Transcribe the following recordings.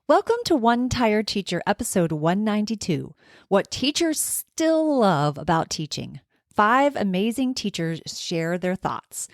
Welcome to One Tired Teacher, episode 192. What teachers still love about teaching. 5 amazing teachers share their thoughts.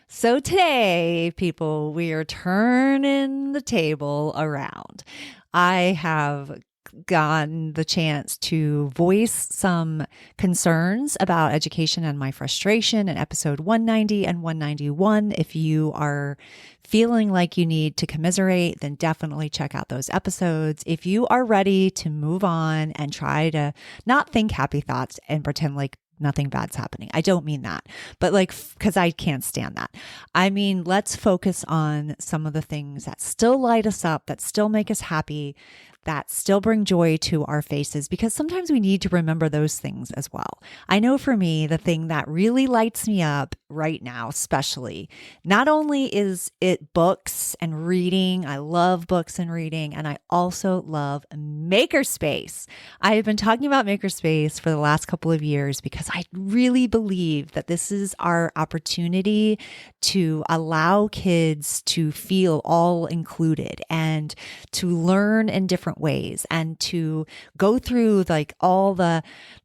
So today, people, we are turning the table around. I have gotten the chance to voice some concerns about education and my frustration in episode 190 and 191. If you are feeling like you need to commiserate, then definitely check out those episodes. If you are ready to move on and try to not think happy thoughts and pretend like nothing bad's happening. I don't mean that, but because I can't stand that. I mean, let's focus on some of the things that still light us up, that still make us happy, that still bring joy to our faces, because sometimes we need to remember those things as well. I know for me, the thing that really lights me up right now, especially, not only is it books and reading. I love books and reading, and I also love Makerspace. I have been talking about Makerspace for the last couple of years because I really believe that this is our opportunity to allow kids to feel all included and to learn in different ways and to go through like all the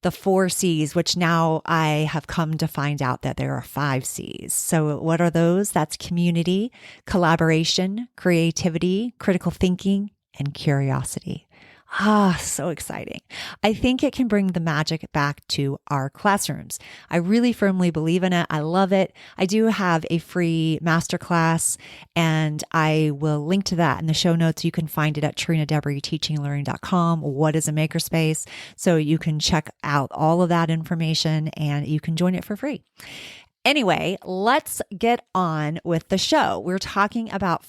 4 C's, which now I have come to find out that there are 5 C's. So what are those? That's community, collaboration, creativity, critical thinking, and curiosity. So exciting. I think it can bring the magic back to our classrooms. I really firmly believe in it. I love it. I do have a free masterclass, and I will link to that in the show notes. You can find it at TrinaDeveryTeachingAndLearning.com. What is a makerspace? So you can check out all of that information and you can join it for free. Anyway, let's get on with the show. We're talking about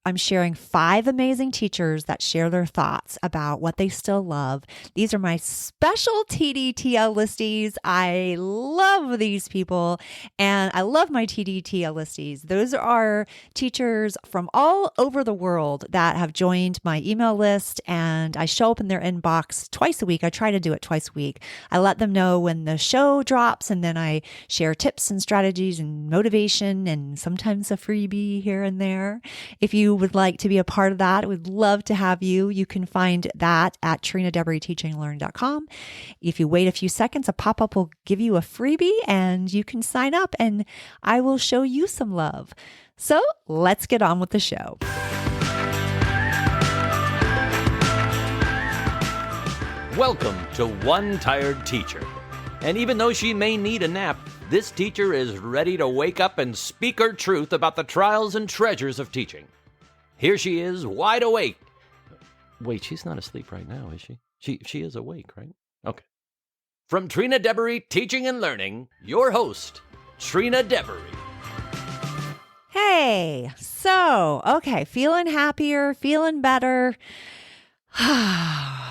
I'm sharing 5 amazing teachers that share their thoughts about what they still love. These are my special TDTL Listies. I love these people, and I love my TDTL Listies. Those are teachers from all over the world that have joined my email list, and I show up in their inbox twice a week. I try to do it twice a week. I let them know when the show drops, and then I share tips and strategies and motivation and sometimes a freebie here and there. If you would like to be a part of that, I would love to have you. You can find that at TrinaDeveryTeachingAndLearning.com. If you wait a few seconds, a pop-up will give you a freebie and you can sign up and I will show you some love. So let's get on with the show. Welcome to One Tired Teacher. And even though she may need a nap, this teacher is ready to wake up and speak her truth about the trials and treasures of teaching. Here she is, wide awake. Wait, she's not asleep right now, is she? She is awake, right? Okay. From Trina Devery Teaching and Learning, your host, Trina Devery. Hey, okay, feeling happier, feeling better.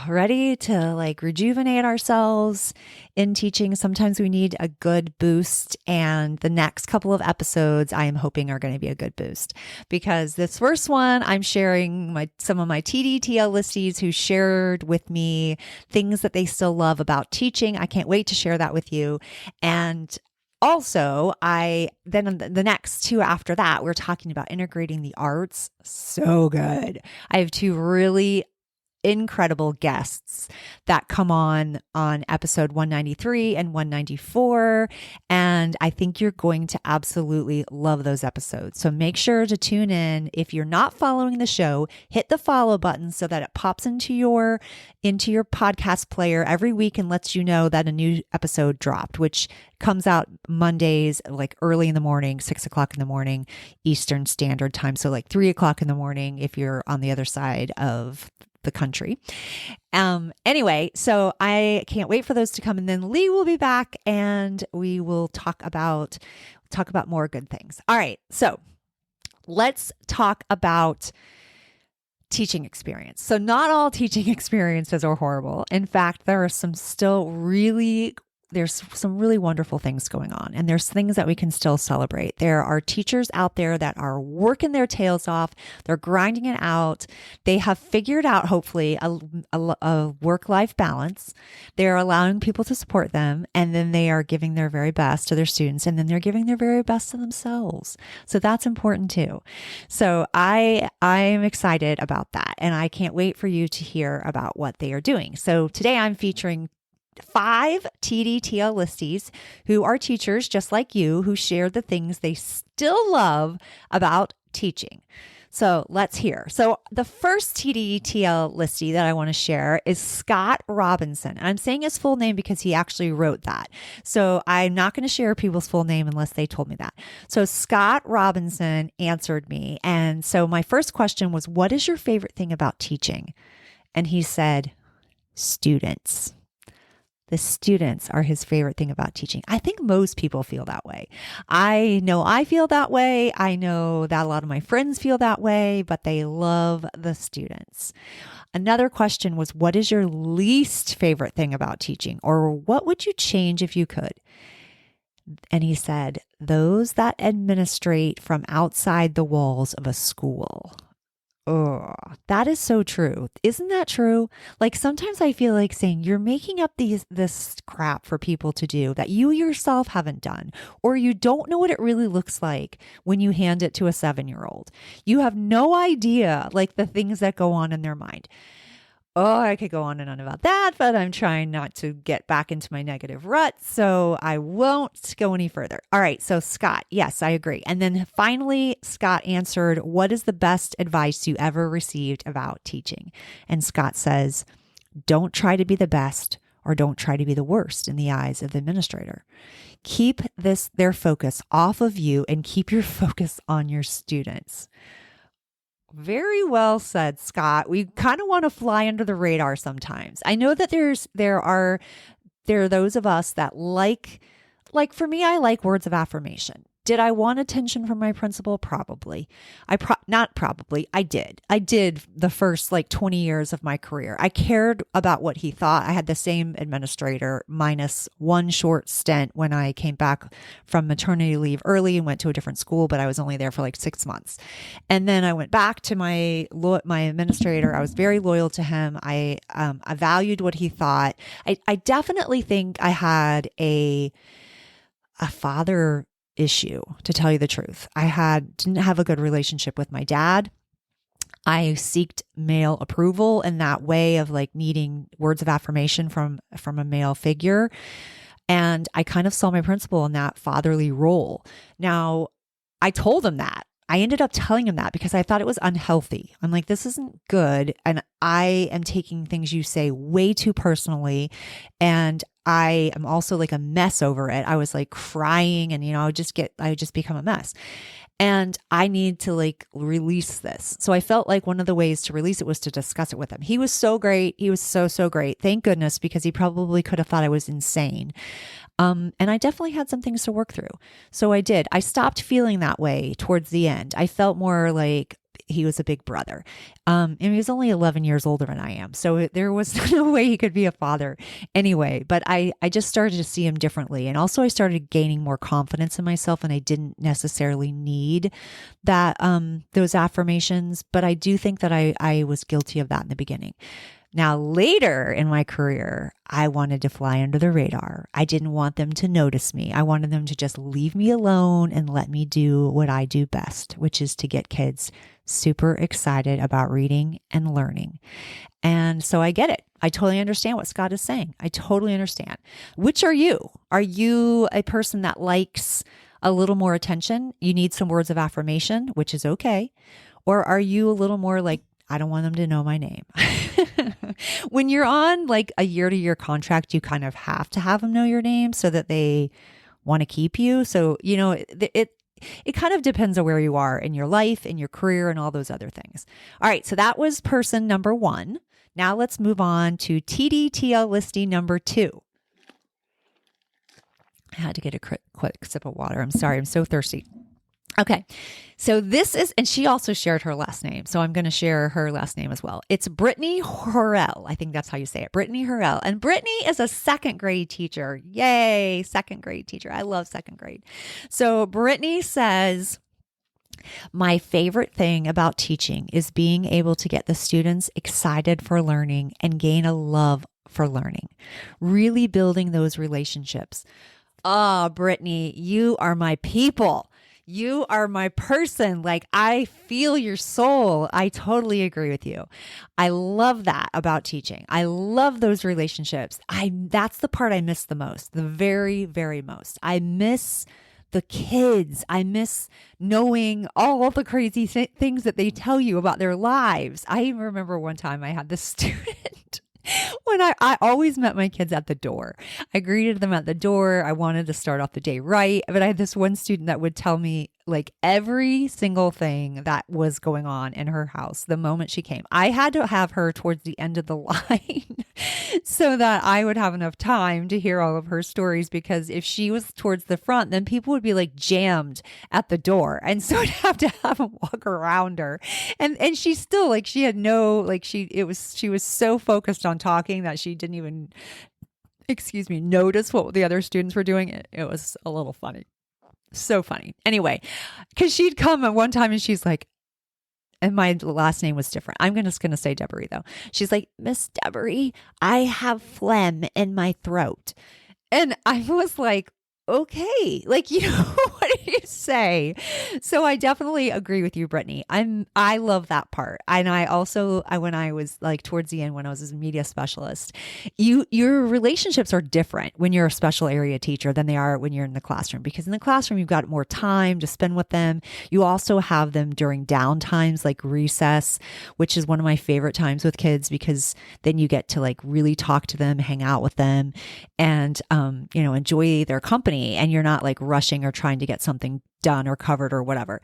Ready to rejuvenate ourselves in teaching. Sometimes we need a good boost, and the next couple of episodes I am hoping are going to be a good boost, because this first one I'm sharing some of my TDTL Listies who shared with me things that they still love about teaching. I can't wait to share that with you. And also, then the next 2 after that, we're talking about integrating the arts. So good. I have 2 really incredible guests that come on episode 193 and 194. And I think you're going to absolutely love those episodes. So make sure to tune in. If you're not following the show, hit the follow button so that it pops into your podcast player every week and lets you know that a new episode dropped, which comes out Mondays, early in the morning, 6:00 in the morning, Eastern Standard Time. So 3:00 in the morning if you're on the other side of the country. Anyway, so I can't wait for those to come. And then Lee will be back and we will talk about more good things. All right. So let's talk about teaching experience. So not all teaching experiences are horrible. In fact, there are some still really there's some really wonderful things going on, and there's things that we can still celebrate. There are teachers out there that are working their tails off. They're grinding it out. They have figured out, hopefully, a work-life balance. They're allowing people to support them, and then they are giving their very best to their students, and then they're giving their very best to themselves. So that's important too. So I'm excited about that, and I can't wait for you to hear about what they are doing. So today I'm featuring 5 TDTL Listies who are teachers just like you, who share the things they still love about teaching. So let's hear. So the first TDTL Listie that I want to share is Scott Robinson. And I'm saying his full name because he actually wrote that. So I'm not going to share people's full name unless they told me that. So Scott Robinson answered me. And so my first question was, what is your favorite thing about teaching? And he said, students. The students are his favorite thing about teaching. I think most people feel that way. I know I feel that way. I know that a lot of my friends feel that way, but they love the students. Another question was, what is your least favorite thing about teaching? Or what would you change if you could? And he said, those that administrate from outside the walls of a school. Oh, that is so true. Isn't that true? Like sometimes I feel like saying you're making up this crap for people to do that you yourself haven't done, or you don't know what it really looks like when you hand it to a 7-year-old. You have no idea like the things that go on in their mind. Oh, I could go on and on about that, but I'm trying not to get back into my negative rut, so I won't go any further. All right, so Scott, yes, I agree. And then finally, Scott answered, what is the best advice you ever received about teaching? And Scott says, don't try to be the best or don't try to be the worst in the eyes of the administrator. Keep their focus off of you and keep your focus on your students. Very well said, Scott. We kind of want to fly under the radar sometimes. I know that there are those of us that like for me, I like words of affirmation. Did I want attention from my principal? Probably. Not probably. I did. I did the first 20 years of my career. I cared about what he thought. I had the same administrator minus one short stint when I came back from maternity leave early and went to a different school, but I was only there for 6 months. And then I went back to my administrator. I was very loyal to him. I valued what he thought. I definitely think I had a father issue, to tell you the truth. Didn't have a good relationship with my dad. I sought male approval in that way of needing words of affirmation from a male figure. And I kind of saw my principal in that fatherly role. Now, I told him that. I ended up telling him that because I thought it was unhealthy. I'm like, this isn't good. And I am taking things you say way too personally. And I am also a mess over it. I was crying and, I would just become a mess. And I need to release this. So I felt like one of the ways to release it was to discuss it with him. He was so great. He was so, so great. Thank goodness, because he probably could have thought I was insane. And I definitely had some things to work through. So I did. I stopped feeling that way towards the end. I felt more like he was a big brother. And he was only 11 years older than I am. So there was no way he could be a father anyway. But I just started to see him differently. And also I started gaining more confidence in myself, and I didn't necessarily need that, those affirmations. But I do think that I was guilty of that in the beginning. Now, later in my career, I wanted to fly under the radar. I didn't want them to notice me. I wanted them to just leave me alone and let me do what I do best, which is to get kids super excited about reading and learning. And so I get it. I totally understand what Scott is saying. I totally understand. Which are you? Are you a person that likes a little more attention? You need some words of affirmation, which is okay. Or are you a little more I don't want them to know my name. When you're on a year-to-year contract, you kind of have to have them know your name so that they want to keep you. So, it kind of depends on where you are in your life, in your career, and all those other things. All right. So that was person number 1. Now let's move on to TDTL listie number 2. I had to get a quick sip of water. I'm sorry. I'm so thirsty. Okay. So this is, and she also shared her last name. So I'm going to share her last name as well. It's Brittany Horrell. I think that's how you say it. Brittany Horrell. And Brittany is a second grade teacher. Yay. Second grade teacher. I love second grade. So Brittany says, my favorite thing about teaching is being able to get the students excited for learning and gain a love for learning, really building those relationships. Oh, Brittany, you are my people. You are my person. Like, I feel your soul. I totally agree with you. I love that about teaching. I love those relationships. That's the part I miss the most, the very, very most. I miss the kids. I miss knowing all the crazy things that they tell you about their lives. I even remember one time I had this student when I always met my kids at the door. I greeted them at the door. I wanted to start off the day right. But I had this one student that would tell me like every single thing that was going on in her house the moment she came. I had to have her towards the end of the line so that I would have enough time to hear all of her stories, because if she was towards the front, then people would be like jammed at the door. And so I'd have them walk around her. And she still, like, she had no, like, she was so focused on talking that she didn't even, notice what the other students were doing. It was a little funny. So funny. Anyway, because she'd come at one time and she's like, and my last name was different. I'm just going to say Deborah though. She's like, Miss Deborah, I have phlegm in my throat. And I was like, okay, like, what do you say? So I definitely agree with you, Brittany. I love that part. And I also, when I was like towards the end, when I was a media specialist, your relationships are different when you're a special area teacher than they are when you're in the classroom, because in the classroom, you've got more time to spend with them. You also have them during down times like recess, which is one of my favorite times with kids, because then you get to like really talk to them, hang out with them, and, enjoy their company. And you're not like rushing or trying to get something done or covered or whatever.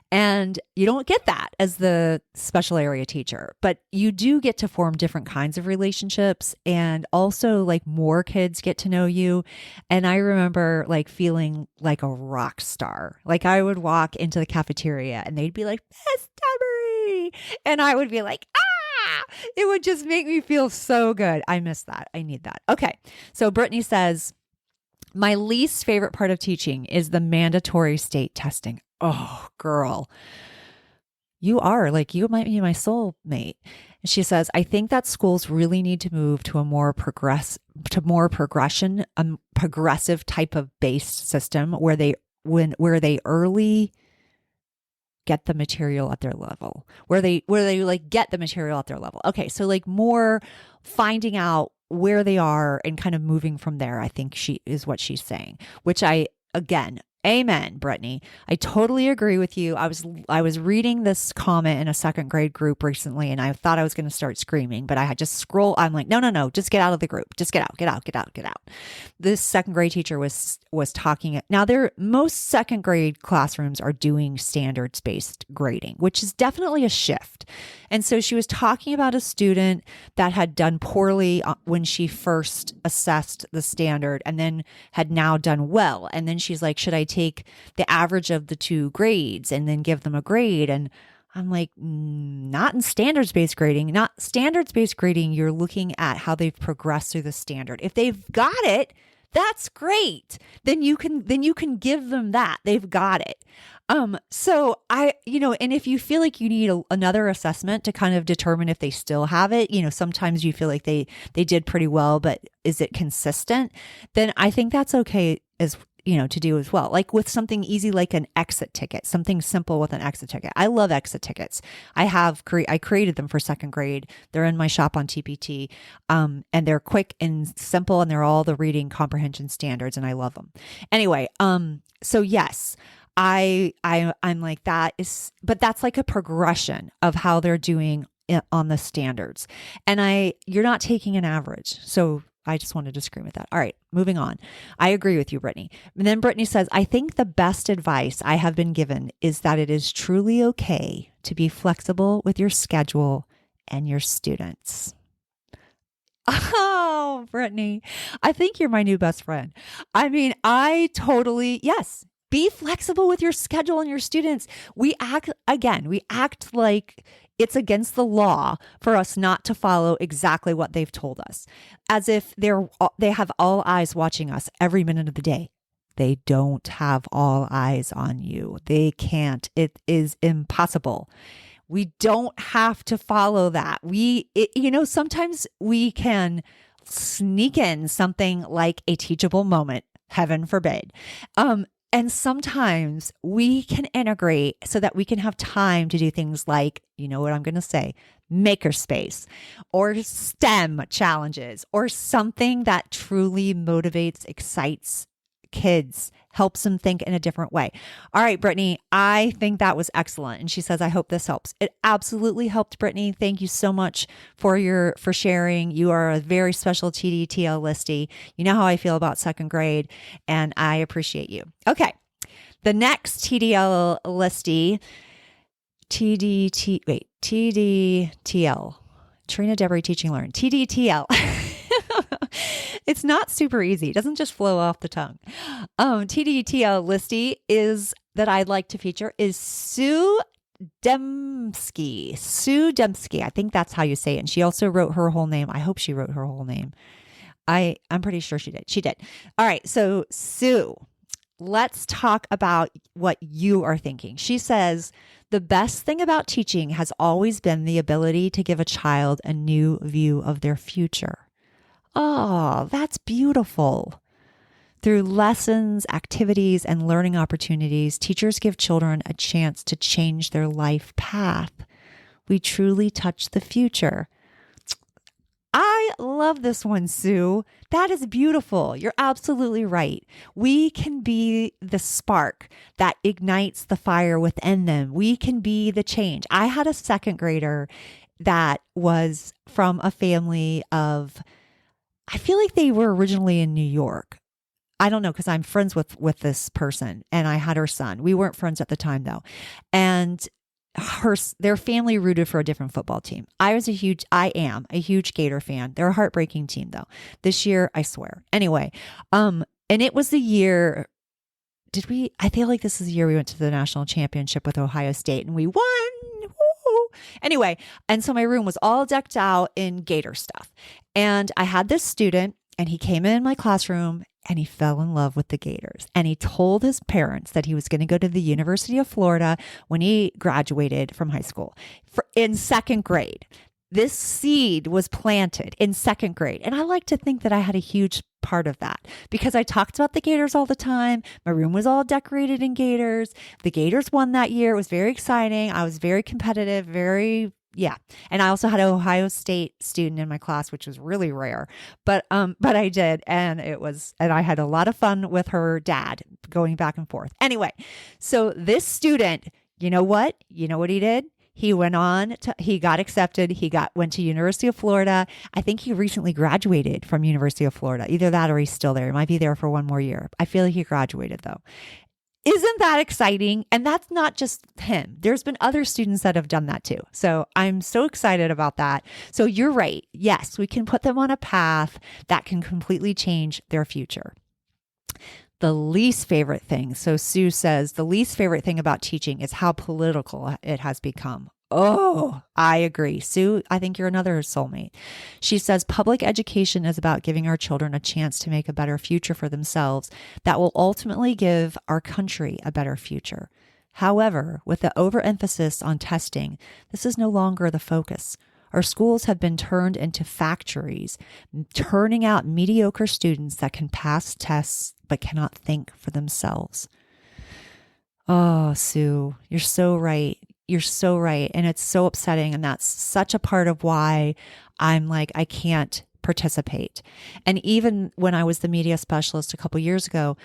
And you don't get that as the special area teacher, but you do get to form different kinds of relationships, and also like more kids get to know you. And I remember like feeling like a rock star. Like I would walk into the cafeteria and they'd be like, Miss Deborah. And I would be like, ah, it would just make me feel so good. I miss that. I need that. Okay. So Brittany says, my least favorite part of teaching is the mandatory state testing. Oh, girl, you might be my soulmate. She says, I think that schools really need to move to a more progressive type of based system where they early get the material at their level, where they like get the material at their level. Okay. So like more finding out where they are and kind of moving from there, I think is what she's saying, which again, amen, Brittany. I totally agree with you. I was reading this comment in a second grade group recently, and I thought I was going to start screaming, but I had just I'm like, no, just get out of the group. Just get out. This second grade teacher was talking. Now most second grade classrooms are doing standards-based grading, which is definitely a shift. And so she was talking about a student that had done poorly when she first assessed the standard and then had now done well. And then she's like, should I take the average of the two grades and then give them a grade? And I'm like, not in standards-based grading. Not standards-based grading. You're looking at how they've progressed through the standard. If they've got it, that's great. Then you can give them that. They've got it. So and if you feel like you need another assessment to kind of determine if they still have it, sometimes you feel like they did pretty well, but is it consistent? Then I think that's okay to do as well. Like with something easy, like an exit ticket, something simple with an exit ticket. I love exit tickets. I created them for second grade. They're in my shop on TPT. And they're quick and simple, and they're all the reading comprehension standards, and I love them. Anyway, so yes, I'm like but that's like a progression of how they're doing on the standards. And you're not taking an average. So I just wanted to scream at that. All right, moving on. I agree with you, Brittany. And then Brittany says, I think the best advice I have been given is that it is truly okay to be flexible with your schedule and your students. Oh, Brittany, I think you're my new best friend. I mean, yes, Be flexible with your schedule and your students. We act like it's against the law for us not to follow exactly what they've told us, as if they have all eyes watching us every minute of the day. They don't have all eyes on you. They can't. It is impossible. We don't have to follow that. Sometimes we can sneak in something like a teachable moment, heaven forbid. And sometimes we can integrate so that we can have time to do things like, you know what I'm going to say, makerspace or STEM challenges or something that truly motivates, excites kids, helps them think in a different way. All right, Brittany, I think that was excellent. And she says, I hope this helps. It absolutely helped, Brittany. Thank you so much for sharing. You are a very special TDTL listie. You know how I feel about second grade, and I appreciate you. Okay. The next TDL listie, TDTL, Trina Deborah Teaching Learn, TDTL. It's not super easy. It doesn't just flow off the tongue. TDTL listie that I'd like to feature is Sue Dembski. Sue Dembski. I think that's how you say it. And she also wrote her whole name. I hope she wrote her whole name. I'm pretty sure she did. She did. All right. So Sue, let's talk about what you are thinking. She says, the best thing about teaching has always been the ability to give a child a new view of their future. Oh, that's beautiful. Through lessons, activities, and learning opportunities, teachers give children a chance to change their life path. We truly touch the future. I love this one, Sue. That is beautiful. You're absolutely right. We can be the spark that ignites the fire within them. We can be the change. I had a second grader that was from a family of, I feel like they were originally in New York. I don't know, because I'm friends with this person, and I had her son. We weren't friends at the time though. And their family rooted for a different football team. I am a huge Gator fan. They're a heartbreaking team though. This year, I swear. Anyway, and it was the year, I feel like this is the year we went to the national championship with Ohio State and we won. Woo! Anyway, and so my room was all decked out in Gator stuff. And I had this student, and he came in my classroom and he fell in love with the Gators. And he told his parents that he was going to go to the University of Florida when he graduated from high school in second grade. This seed was planted in second grade. And I like to think that I had a huge part of that because I talked about the Gators all the time. My room was all decorated in Gators. The Gators won that year. It was very exciting. I was very competitive, yeah. And I also had an Ohio State student in my class, which was really rare, but I did. And I had a lot of fun with her dad going back and forth. Anyway, so this student, you know what he did? He he got accepted. Went to University of Florida. I think he recently graduated from University of Florida. Either that or he's still there. He might be there for one more year. I feel like he graduated though. Isn't that exciting? And that's not just him. There's been other students that have done that too. So I'm so excited about that. So you're right. Yes, we can put them on a path that can completely change their future. The least favorite thing. So Sue says the least favorite thing about teaching is how political it has become. Oh, I agree. Sue, I think you're another soulmate. She says public education is about giving our children a chance to make a better future for themselves that will ultimately give our country a better future. However, with the overemphasis on testing, this is no longer the focus. Our schools have been turned into factories, turning out mediocre students that can pass tests but cannot think for themselves. Oh, Sue, you're so right. You're so right. And it's so upsetting. And that's such a part of why I'm like, I can't participate. And even when I was the media specialist a couple years ago,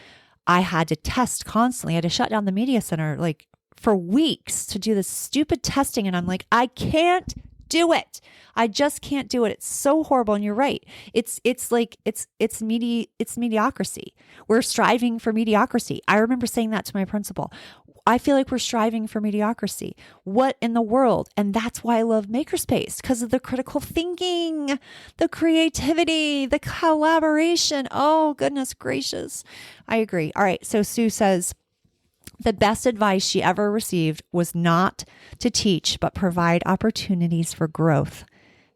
I had to test constantly. I had to shut down the media center like for weeks to do this stupid testing. And I'm like, I can't do it. I just can't do it. It's so horrible. And you're right. It's mediocrity. We're striving for mediocrity. I remember saying that to my principal. I feel like we're striving for mediocrity. What in the world? And that's why I love Makerspace, because of the critical thinking, the creativity, the collaboration. Oh, goodness gracious. I agree. All right. So Sue says, The best advice she ever received was not to teach, but provide opportunities for growth.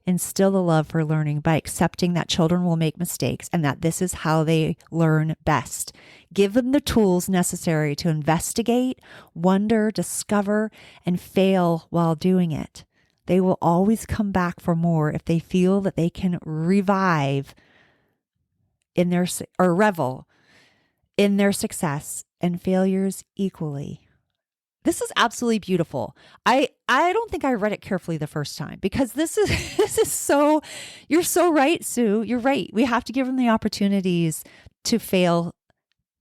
Instill the love for learning by accepting that children will make mistakes and that this is how they learn best. Give them the tools necessary to investigate, wonder, discover, and fail while doing it. They will always come back for more if they feel that they can revive in their or revel in their success and failures equally. This is absolutely beautiful. I don't think I read it carefully the first time because this is so, you're so right, Sue. You're right. We have to give them the opportunities to fail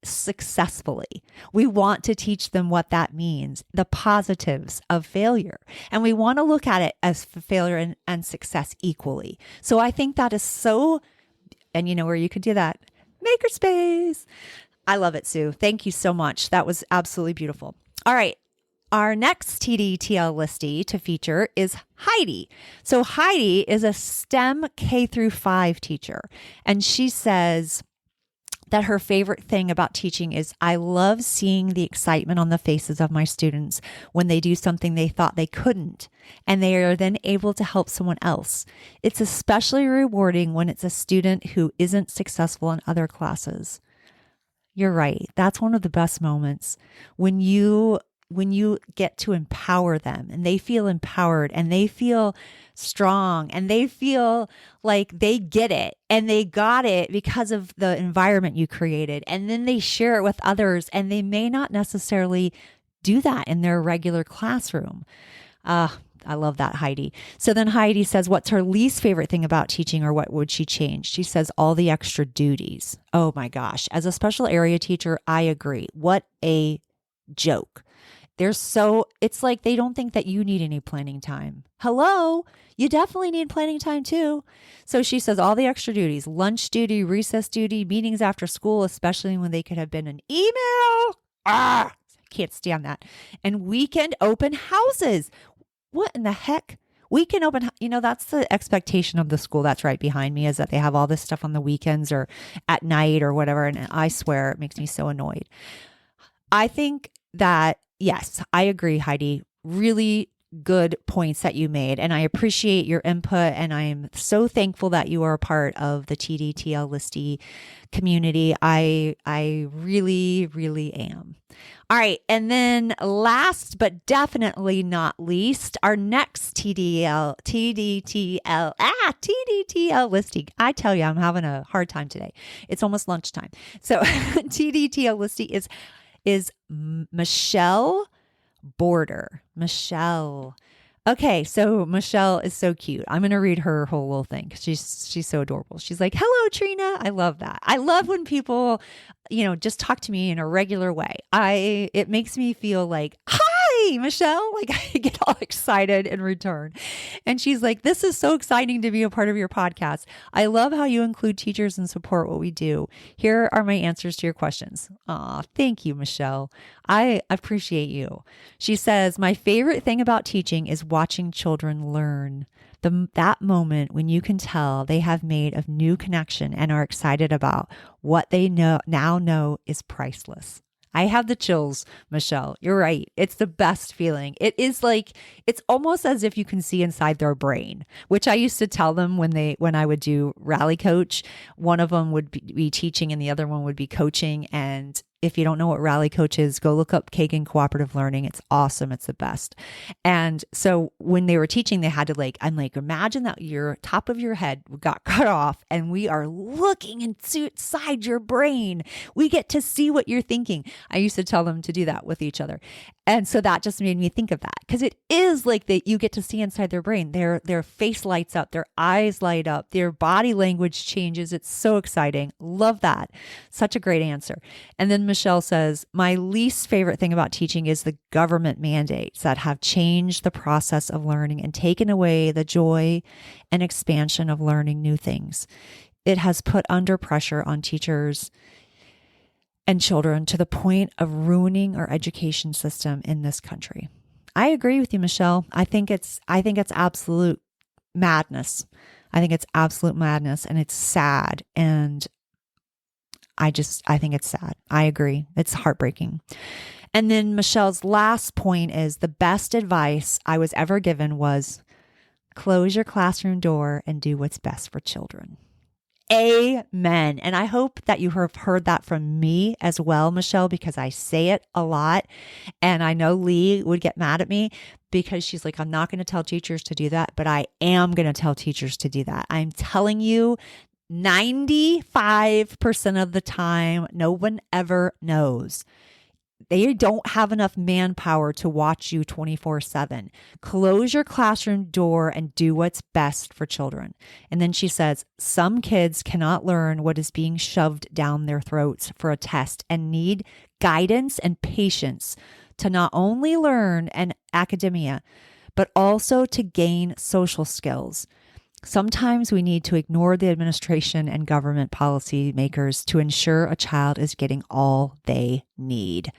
successfully. We want to teach them what that means, the positives of failure. And we want to look at it as failure and success equally. So I think that is so, and you know where you could do that? Makerspace. I love it, Sue. Thank you so much. That was absolutely beautiful. All right. Our next TDTL listee to feature is Heidi. So Heidi is a STEM K through 5 teacher. And she says that her favorite thing about teaching is I love seeing the excitement on the faces of my students when they do something they thought they couldn't, and they are then able to help someone else. It's especially rewarding when it's a student who isn't successful in other classes. You're right. That's one of the best moments when you get to empower them and they feel empowered and they feel strong and they feel like they get it and they got it because of the environment you created. And then they share it with others and they may not necessarily do that in their regular classroom. I love that, Heidi. So then Heidi says, what's her least favorite thing about teaching or what would she change? She says, all the extra duties. Oh my gosh. As a special area teacher, I agree. What a joke. It's like they don't think that you need any planning time. Hello, you definitely need planning time too. So she says all the extra duties, lunch duty, recess duty, meetings after school, especially when they could have been an email. Can't stand that. And weekend open houses. What in the heck? Weekend open, that's the expectation of the school that's right behind me is that they have all this stuff on the weekends or at night or whatever. And I swear it makes me so annoyed. I think that yes, I agree, Heidi. Really good points that you made. And I appreciate your input. And I'm so thankful that you are a part of the TDTL Listie community. I really, really am. All right. And then last, but definitely not least, our next TDTL listing. I tell you, I'm having a hard time today. It's almost lunchtime. So TDTL listing is Michelle Border. Michelle. Okay, so Michelle is so cute. I'm going to read her whole little thing because she's so adorable. She's like, hello, Trina. I love that. I love when people, just talk to me in a regular way. It makes me feel like, hi, Michelle. Like I get all excited in return. And she's like, this is so exciting to be a part of your podcast. I love how you include teachers and support what we do. Here are my answers to your questions. Aw, thank you, Michelle. I appreciate you. She says, my favorite thing about teaching is watching children learn. That moment when you can tell they have made a new connection and are excited about what they now know is priceless. I have the chills, Michelle. You're right. It's the best feeling. It is like, it's almost as if you can see inside their brain, which I used to tell them when I would do rally coach. One of them would be teaching and the other one would be coaching. And if you don't know what rally coach is, go look up Kagan Cooperative Learning. It's awesome. It's the best. And so when they were teaching, they had to I'm like, imagine that your top of your head got cut off and we are looking inside your brain. We get to see what you're thinking. I used to tell them to do that with each other. And so that just made me think of that because it is like that you get to see inside their brain. Their face lights up, their eyes light up, their body language changes. It's so exciting. Love that. Such a great answer. And then Michelle says, my least favorite thing about teaching is the government mandates that have changed the process of learning and taken away the joy and expansion of learning new things. It has put under pressure on teachers and children to the point of ruining our education system in this country. I agree with you, Michelle. I think it's absolute madness. I think it's absolute madness and it's sad. And I think it's sad. I agree. It's heartbreaking. And then Michelle's last point is the best advice I was ever given was close your classroom door and do what's best for children. Amen. And I hope that you have heard that from me as well, Michelle, because I say it a lot. And I know Lee would get mad at me because she's like, I'm not going to tell teachers to do that, but I am going to tell teachers to do that. I'm telling you, 95% of the time, no one ever knows. They don't have enough manpower to watch you 24/7. Close your classroom door and do what's best for children. And then she says, some kids cannot learn what is being shoved down their throats for a test and need guidance and patience to not only learn an academia, but also to gain social skills. Sometimes we need to ignore the administration and government policy makers to ensure a child is getting all they need.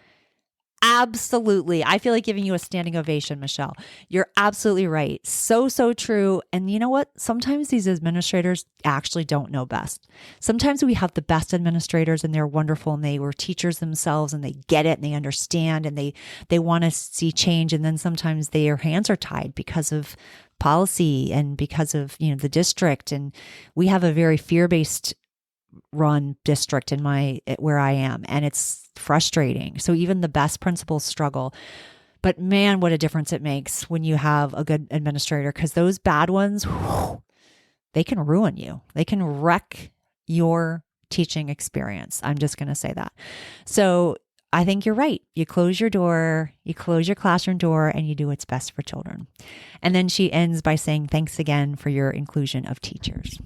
Absolutely. I feel like giving you a standing ovation, Michelle. You're absolutely right. So true. And you know what? Sometimes these administrators actually don't know best. Sometimes we have the best administrators and they're wonderful and they were teachers themselves and they get it and they understand and they want to see change. And then sometimes their hands are tied because of policy and because of, the district. And we have a very fear-based run district where I am, and it's frustrating. So even the best principals struggle. But man, what a difference it makes when you have a good administrator, because those bad ones, they can ruin you. They can wreck your teaching experience. I'm just going to say that. So I think you're right. You close your door, you close your classroom door, and you do what's best for children. And then she ends by saying, thanks again for your inclusion of teachers.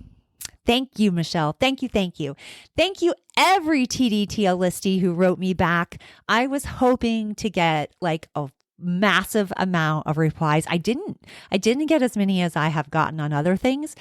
Thank you, Michelle. Thank you. Thank you. Thank you, every TDTL listie who wrote me back. I was hoping to get like a massive amount of replies. I didn't get as many as I have gotten on other things,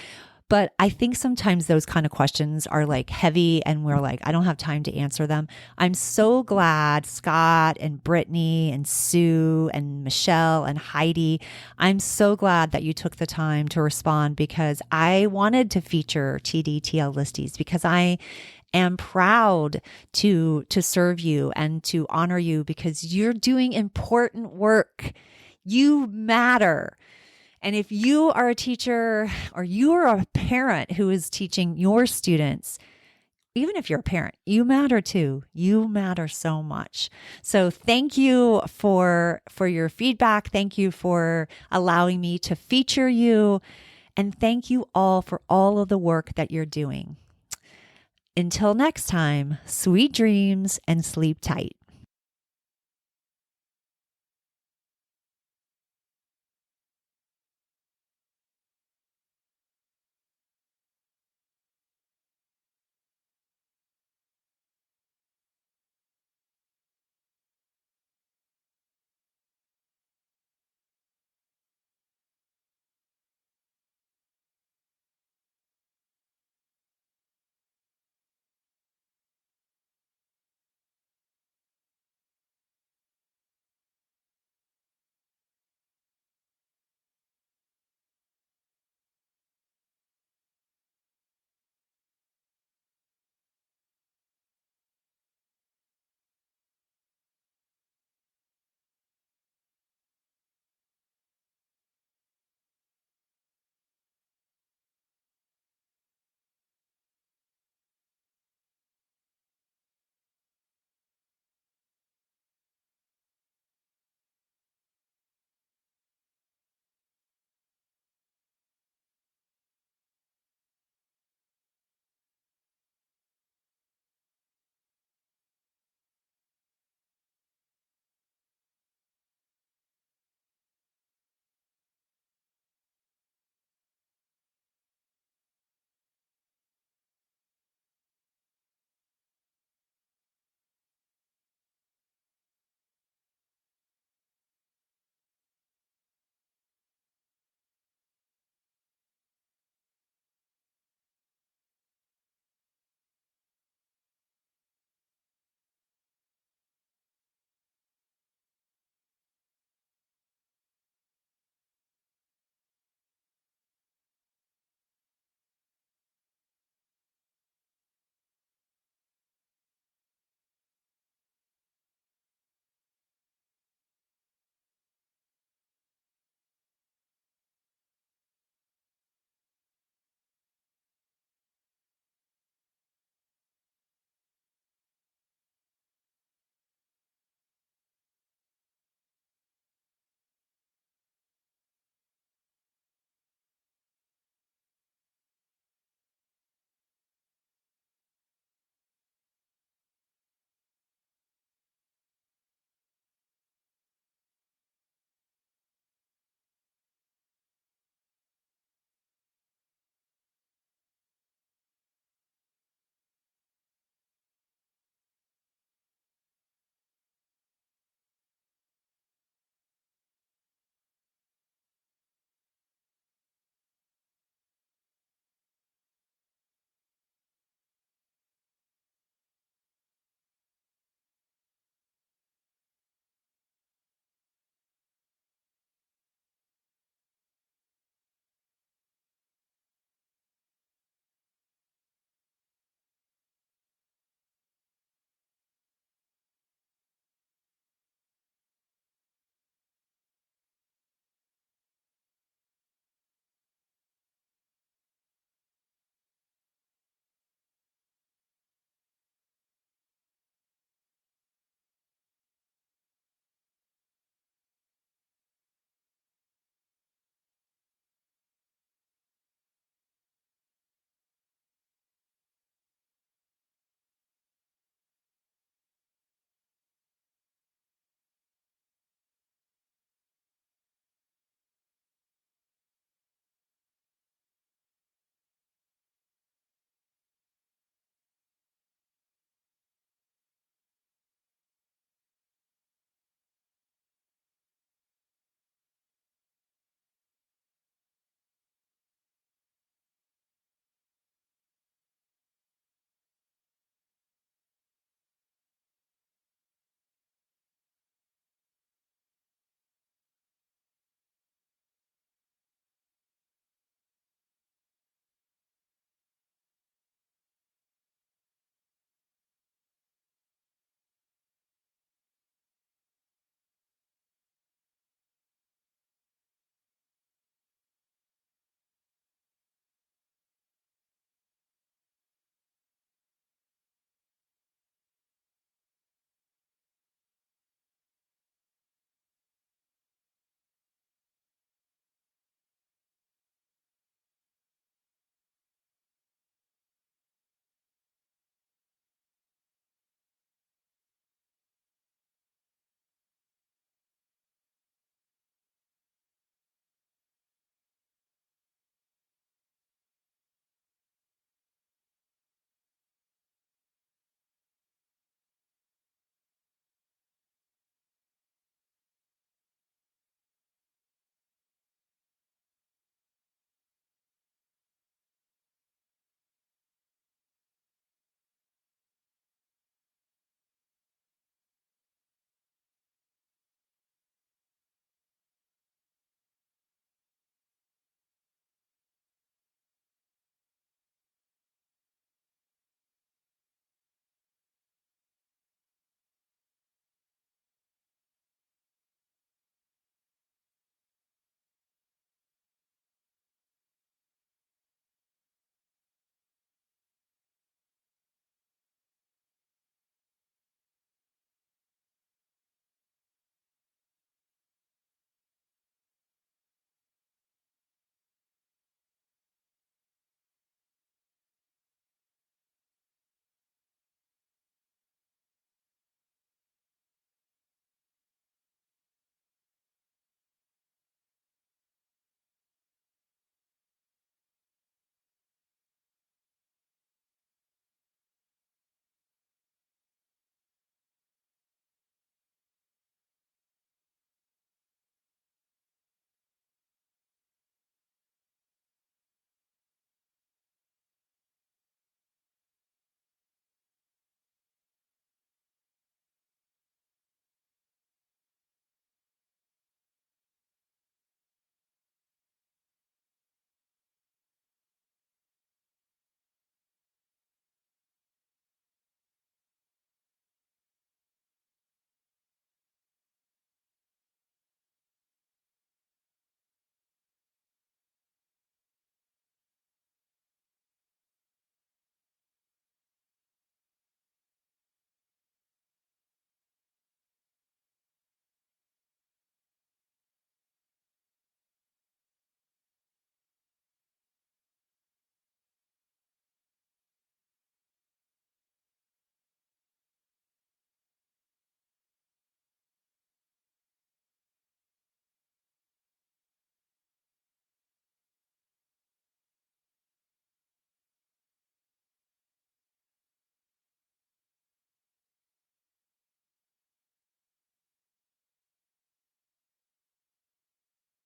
but I think sometimes those kind of questions are like heavy and we're like, I don't have time to answer them. I'm so glad Scott and Brittany and Sue and Michelle and Heidi, I'm so glad that you took the time to respond because I wanted to feature TDTL Listies because I am proud to serve you and to honor you because you're doing important work. You matter. And if you are a teacher or you are a parent who is teaching your students, even if you're a parent, you matter too. You matter so much. So thank you for your feedback. Thank you for allowing me to feature you. And thank you all for all of the work that you're doing. Until next time, sweet dreams and sleep tight.